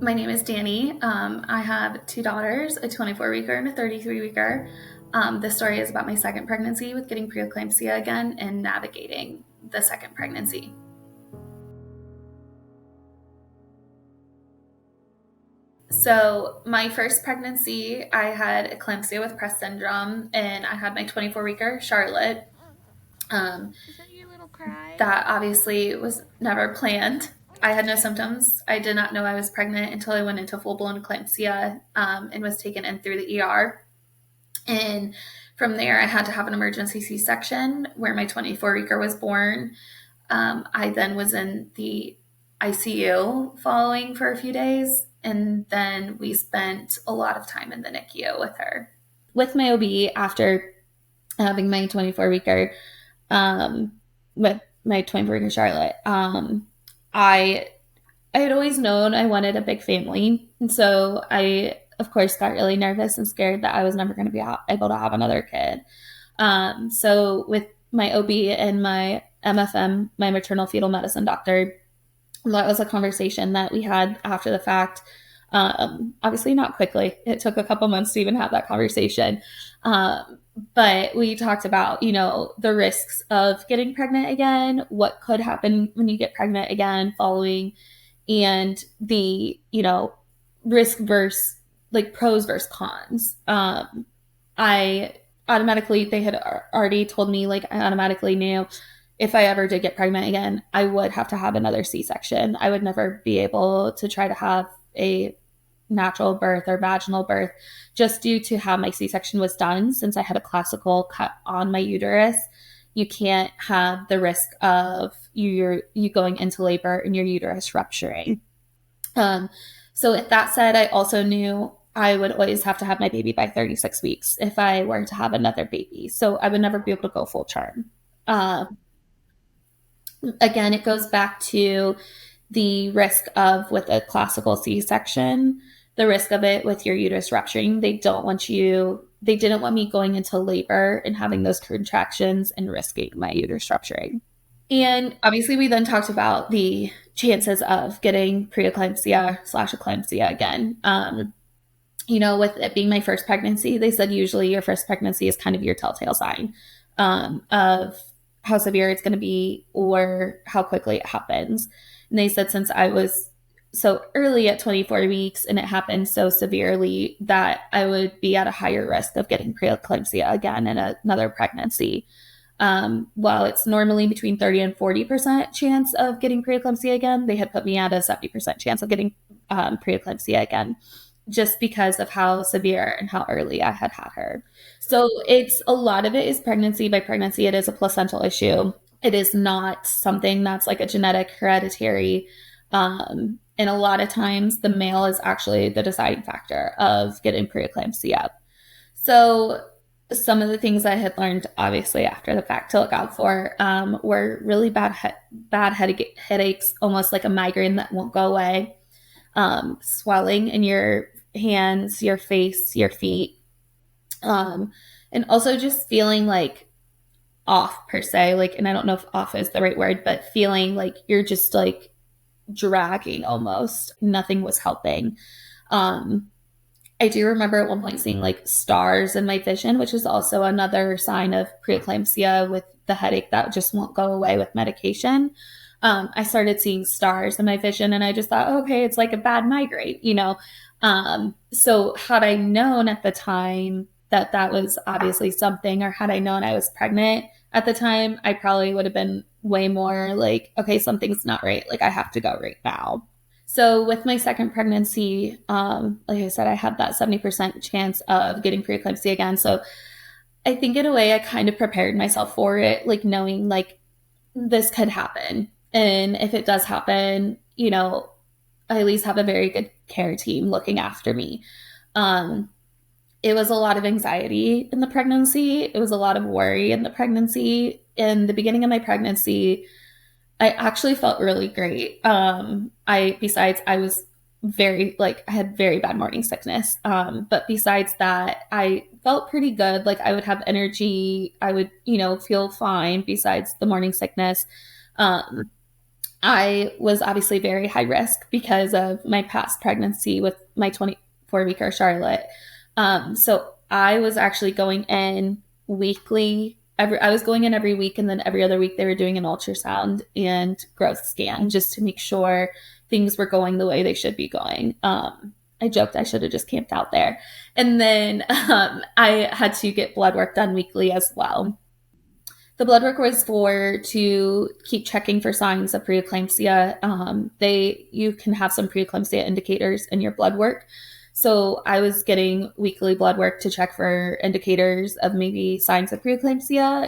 My name is Dannie. I have two daughters, a 24-weeker and a 33-weeker. This story is about my second pregnancy with getting preeclampsia again and navigating the second pregnancy. So, my first pregnancy, I had eclampsia with Press syndrome, and I had my 24-weeker, Charlotte. Is that your little cry? That obviously was never planned. I had no symptoms. I did not know I was pregnant until I went into full blown eclampsia and was taken in through the ER. And from there, I had to have an emergency C section where my 24-weeker was born. I then was in the ICU following for a few days. And then we spent a lot of time in the NICU with her. With my OB, after having my 24-weeker, um, with my 24-weeker Charlotte, I I had always known I wanted a big family. And so I, of course, got really nervous and scared that I was never going to be able to have another kid. So with my OB and my MFM, my maternal fetal medicine doctor, that was a conversation that we had after the fact. Obviously, not quickly. It took a couple months to even have that conversation. But we talked about, the risks of getting pregnant again, what could happen when you get pregnant again following, and the, risk versus like pros versus cons. I automatically, they had already told me, like, I automatically knew if I ever did get pregnant again, I would have to have another C section. I would never be able to try to have a natural birth or vaginal birth just due to how my C section was done. Since I had a classical cut on my uterus, you can't have the risk of you going into labor and your uterus rupturing. Um, so with that said, I also knew I would always have to have my baby by 36 weeks if I were to have another baby. So I would never be able to go full term. Again, it goes back to the risk of with a classical C-section, the risk of it with your uterus rupturing. They didn't want me going into labor and having those contractions and risking my uterus rupturing. And obviously, we then talked about the chances of getting preeclampsia/eclampsia again. With it being my first pregnancy, they said usually your first pregnancy is kind of your telltale sign of how severe it's going to be or how quickly it happens. And they said since I was so early at 24 weeks and it happened so severely that I would be at a higher risk of getting preeclampsia again in another pregnancy. While it's normally between 30 and 40% chance of getting preeclampsia again, they had put me at a 70% chance of getting preeclampsia again, just because of how severe and how early I had her. So it's a lot of it is pregnancy. By pregnancy, it is a placental issue. It is not something that's like a genetic hereditary. And a lot of times the male is actually the deciding factor of getting preeclampsia. So some of the things I had learned, obviously, after the fact to look out for were really bad headaches, almost like a migraine that won't go away, swelling in your hands, your face, your feet, and also just feeling like off per se. Like, and I don't know if off is the right word, but feeling like you're just like dragging almost. Nothing was helping. Um, I do remember at one point seeing like stars in my vision, which is also another sign of preeclampsia with the headache that just won't go away with medication. I started seeing stars in my vision and I just thought, okay, it's like a bad migraine. So had I known at the time that that was obviously something, or had I known I was pregnant at the time, I probably would have been way more like, okay, something's not right. Like I have to go right now. So with my second pregnancy, like I said, I had that 70% chance of getting preeclampsia again. So I think in a way I kind of prepared myself for it, like knowing like this could happen. And if it does happen, I at least have a very good care team looking after me. Um, it was a lot of anxiety in the pregnancy. It was a lot of worry in the pregnancy. In the beginning of my pregnancy, I actually felt really great. I was very, like, I had very bad morning sickness. But besides that, I felt pretty good. Like, I would have energy. I would, feel fine besides the morning sickness. Um, I was obviously very high risk because of my past pregnancy with my 24-weeker Charlotte. So I was actually going in weekly. I was going in every week, and then every other week they were doing an ultrasound and growth scan just to make sure things were going the way they should be going. I joked I should have just camped out there. And then I had to get blood work done weekly as well. The blood work was for to keep checking for signs of preeclampsia. You can have some preeclampsia indicators in your blood work. So I was getting weekly blood work to check for indicators of maybe signs of preeclampsia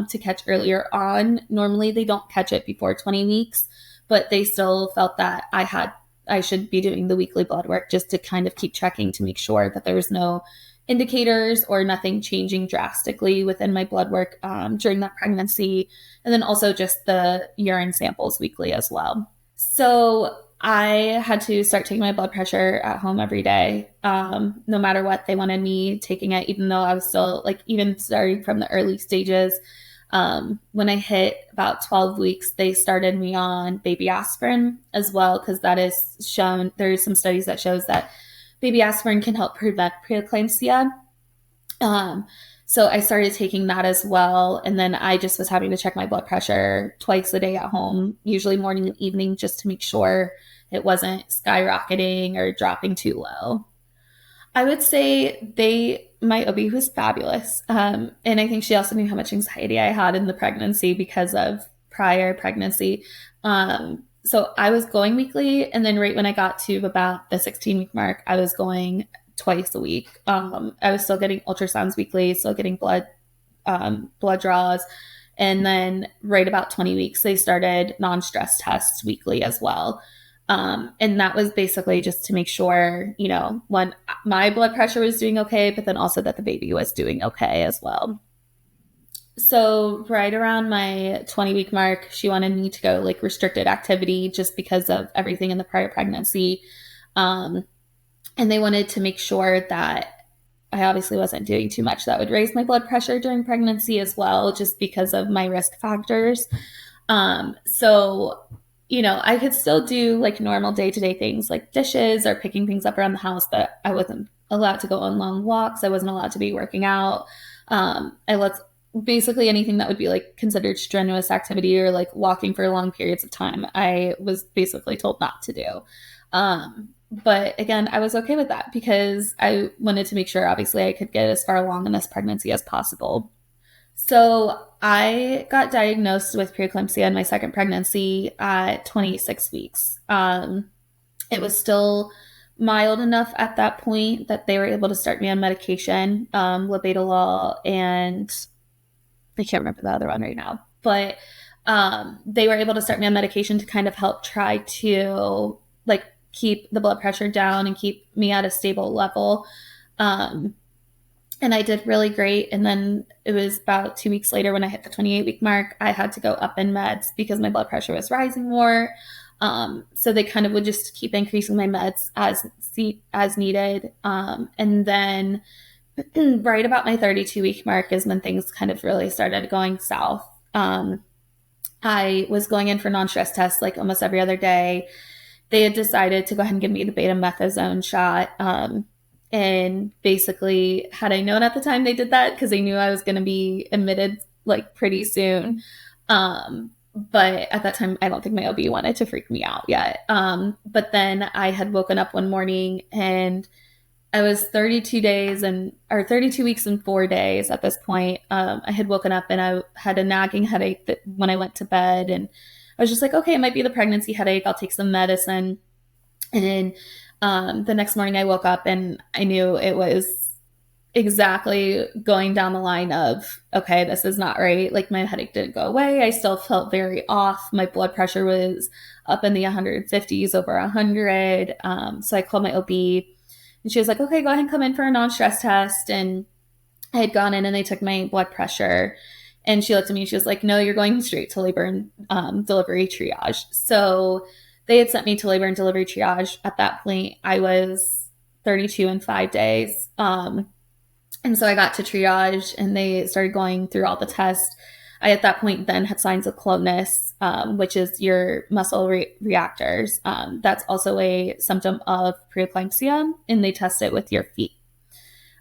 to catch earlier on. Normally they don't catch it before 20 weeks, but they still felt that I should be doing the weekly blood work just to kind of keep checking to make sure that there was no indicators or nothing changing drastically within my blood work during that pregnancy. And then also just the urine samples weekly as well. So I had to start taking my blood pressure at home every day. No matter what, they wanted me taking it, even though I was still even starting from the early stages. When I hit about 12 weeks, they started me on baby aspirin as well, because that is shown, there's some studies that shows that baby aspirin can help prevent preeclampsia. So I started taking that as well. And then I just was having to check my blood pressure twice a day at home, usually morning and evening, just to make sure it wasn't skyrocketing or dropping too low. I would say my OB was fabulous. And I think she also knew how much anxiety I had in the pregnancy because of prior pregnancy. So I was going weekly, and then right when I got to about the 16-week mark, I was going twice a week. I was still getting ultrasounds weekly, still getting blood draws. And then right about 20 weeks, they started non-stress tests weekly as well. And that was basically just to make sure, when my blood pressure was doing okay, but then also that the baby was doing okay as well. So right around my 20-week mark, she wanted me to go restricted activity just because of everything in the prior pregnancy. And they wanted to make sure that I obviously wasn't doing too much that would raise my blood pressure during pregnancy as well, just because of my risk factors. So I could still do normal day-to-day things like dishes or picking things up around the house, but I wasn't allowed to go on long walks. I wasn't allowed to be working out. Basically anything that would be considered strenuous activity or walking for long periods of time, I was basically told not to do. But again, I was okay with that because I wanted to make sure, obviously, I could get as far along in this pregnancy as possible. So I got diagnosed with preeclampsia in my second pregnancy at 26 weeks. It was still mild enough at that point that they were able to start me on medication, labetalol, and I can't remember the other one right now, but they were able to start me on medication to kind of help try to keep the blood pressure down and keep me at a stable level. And I did really great. And then it was about 2 weeks later when I hit the 28-week mark, I had to go up in meds because my blood pressure was rising more. So they kind of would just keep increasing my meds as needed. And then right about my 32-week mark is when things kind of really started going south. I was going in for non-stress tests almost every other day. They had decided to go ahead and give me the betamethasone shot. And basically, had I known at the time they did that, because they knew I was going to be admitted pretty soon. But at that time, I don't think my OB wanted to freak me out yet. But then I had woken up one morning and I was 32 weeks and 4 days at this point. I had woken up and I had a nagging headache when I went to bed, and I was just okay, it might be the pregnancy headache. I'll take some medicine. And then the next morning I woke up and I knew it was exactly going down the line of, okay, this is not right. My headache didn't go away. I still felt very off. My blood pressure was up in the 150s, over 100. So I called my OB and she was like, okay, go ahead and come in for a non-stress test. And I had gone in and they took my blood pressure. And she looked at me and she was like, no, you're going straight to labor and delivery triage. So they had sent me to labor and delivery triage. At that point, I was 32 and 5 days. And so I got to triage and they started going through all the tests. I at that point then had signs of clonus, which is your muscle reactors. That's also a symptom of preeclampsia, and they test it with your feet.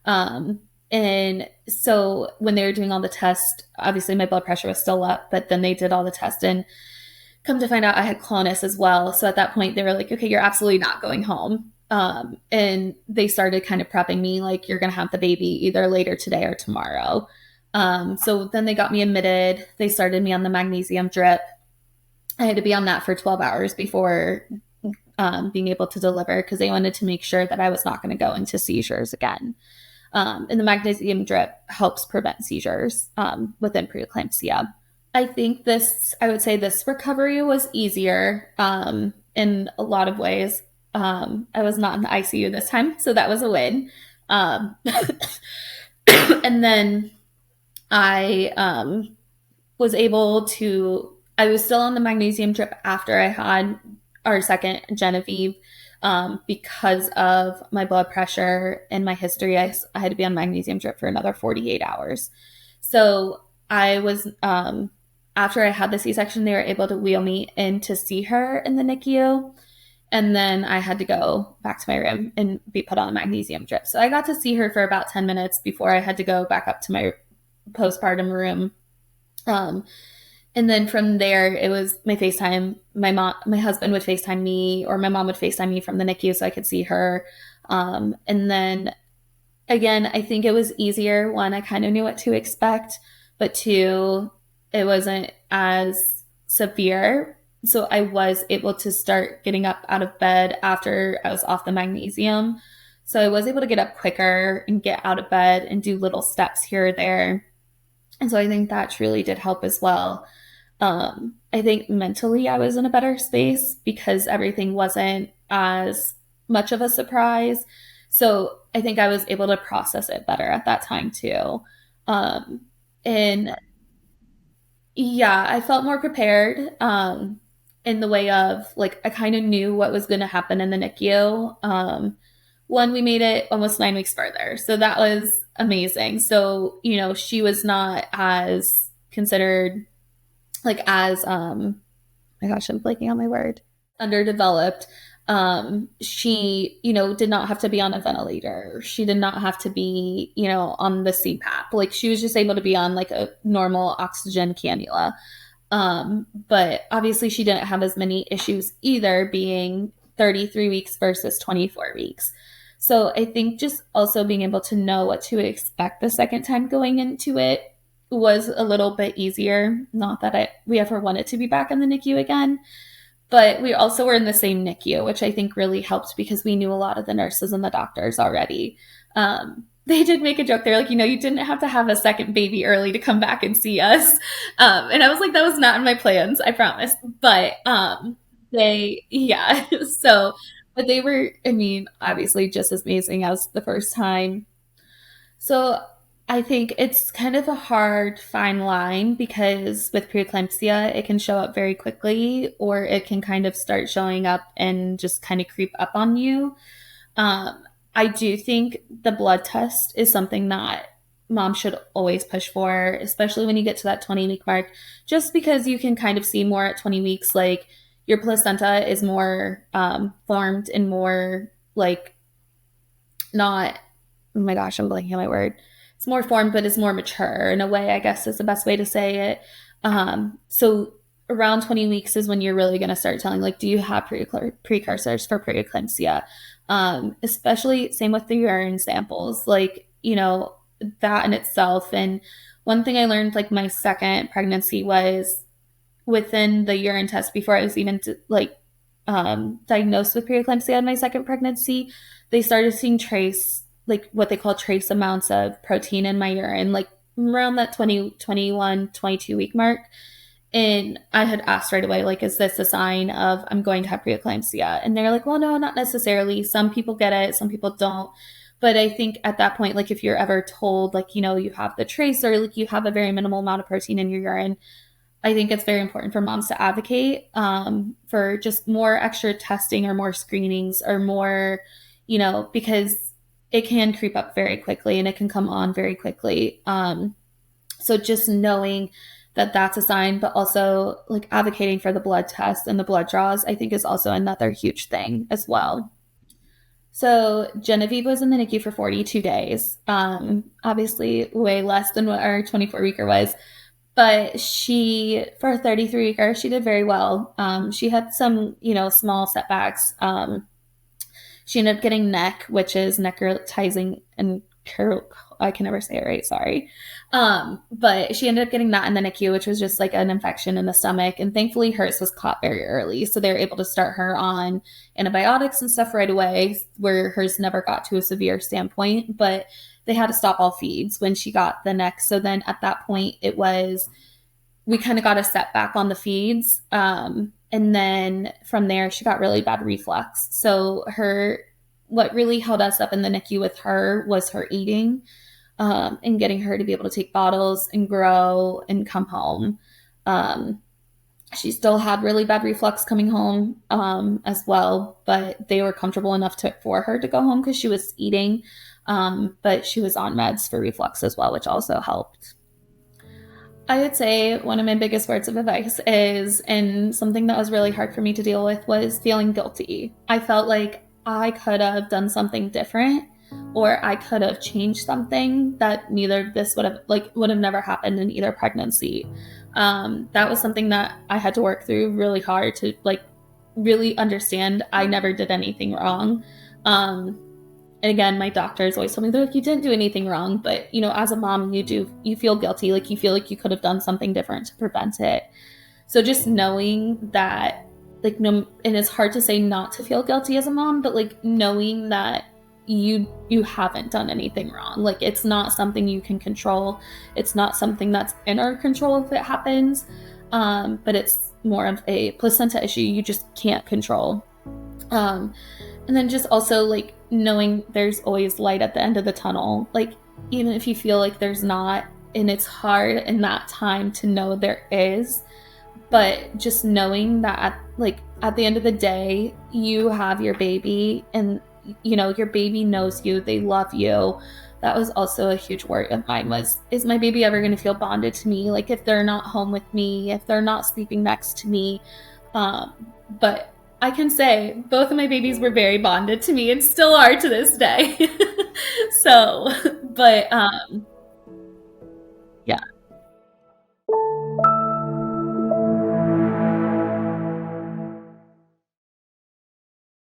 And so when they were doing all the tests, obviously my blood pressure was still up, but then they did all the tests and come to find out I had clonus as well. So at that point they were like, okay, you're absolutely not going home. And they started kind of prepping me like, you're going to have the baby either later today or tomorrow. So then they got me admitted. They started me on the magnesium drip. I had to be on that for 12 hours before being able to deliver because they wanted to make sure that I was not going to go into seizures again. And the magnesium drip helps prevent seizures within preeclampsia. I think I would say this recovery was easier in a lot of ways. I was not in the ICU this time, so that was a win. And then I was I was still on the magnesium drip after I had our second Genevieve. Because of my blood pressure and my history, I had to be on magnesium drip for another 48 hours. So I was, after I had the C-section, they were able to wheel me in to see her in the NICU. And then I had to go back to my room and be put on a magnesium drip. So I got to see her for about 10 minutes before I had to go back up to my postpartum room. And then from there, it was my FaceTime. My husband would FaceTime me, or my mom would FaceTime me from the NICU so I could see her. And then again, I think it was easier. One, I kind of knew what to expect, but two, it wasn't as severe. So I was able to start getting up out of bed after I was off the magnesium. So I was able to get up quicker and get out of bed and do little steps here or there. And so I think that truly did help as well. I think mentally I was in a better space because everything wasn't as much of a surprise. So I think I was able to process it better at that time too. And yeah, I felt more prepared in the way of like, I kind of knew what was going to happen in the NICU. One, we made it almost 9 weeks further. So that was amazing. So, she was not as considered like as my gosh, I'm blanking on my word, underdeveloped. She, did not have to be on a ventilator. She did not have to be, on the CPAP. Like she was just able to be on like a normal oxygen cannula. But obviously she didn't have as many issues either, being 33 weeks versus 24 weeks. So I think just also being able to know what to expect the second time going into it was a little bit easier. Not that we ever wanted to be back in the NICU again, but we also were in the same NICU, which I think really helped because we knew a lot of the nurses and the doctors already. They did make a joke. They're like, you didn't have to have a second baby early to come back and see us. And I was like, that was not in my plans, I promise. But yeah. So, but they were, obviously just as amazing as the first time. So I think it's kind of a hard fine line because with preeclampsia, it can show up very quickly or it can kind of start showing up and just kind of creep up on you. I do think the blood test is something that mom should always push for, especially when you get to that 20-week mark, just because you can kind of see more at 20 weeks, like your placenta is more formed and more like not, oh my gosh, I'm blanking on my word. It's more formed, but it's more mature in a way, I guess is the best way to say it. So around 20 weeks is when you're really going to start telling, like, do you have precursors for preeclampsia? Especially same with the urine samples, like, that in itself. And one thing I learned, like my second pregnancy was within the urine test before I was even diagnosed with preeclampsia in my second pregnancy, they started seeing like what they call trace amounts of protein in my urine, like around that 20, 21, 22 week mark. And I had asked right away, like, is this a sign of I'm going to have preeclampsia? And they're like, well, no, not necessarily. Some people get it, some people don't. But I think at that point, like if you're ever told, like, you have the trace or like you have a very minimal amount of protein in your urine, I think it's very important for moms to advocate for just more extra testing or more screenings or more, because it can creep up very quickly and it can come on very quickly. So just knowing that's a sign, but also like advocating for the blood test and the blood draws, I think is also another huge thing as well. So Genevieve was in the NICU for 42 days. Obviously way less than what our 24-weeker was, but she, for a 33-weeker, she did very well. She had some, small setbacks. She ended up getting neck, which is necrotizing and I can never say it right, sorry. But she ended up getting that in the NICU, which was just like an infection in the stomach. And thankfully, hers was caught very early. So they were able to start her on antibiotics and stuff right away, where hers never got to a severe standpoint. But they had to stop all feeds when she got the neck. So then at that point, we kind of got a setback on the feeds. And then from there, she got really bad reflux. So what really held us up in the NICU with her was her eating, and getting her to be able to take bottles and grow and come home. She still had really bad reflux coming home, as well, but they were comfortable enough for her to go home because she was eating. But she was on meds for reflux as well, which also helped. I would say one of my biggest words of advice is, and something that was really hard for me to deal with, was feeling guilty. I felt like I could have done something different, or I could have changed something that neither of this would have never happened in either pregnancy. That was something that I had to work through really hard to really understand I never did anything wrong. And again, my doctors always told me, they're like, you didn't do anything wrong. But, as a mom, you feel guilty. Like you feel like you could have done something different to prevent it. So just knowing that, no, and it's hard to say not to feel guilty as a mom, but knowing that you haven't done anything wrong. Like it's not something you can control. It's not something that's in our control if it happens. But it's more of a placenta issue you just can't control. And then just also knowing there's always light at the end of the tunnel. Even if you feel like there's not, and it's hard in that time to know there is, but just knowing that at the end of the day, you have your baby, and your baby knows you, they love you. That was also a huge worry of mine, is my baby ever going to feel bonded to me? If they're not home with me, if they're not sleeping next to me. But I can say both of my babies were very bonded to me and still are to this day. So, but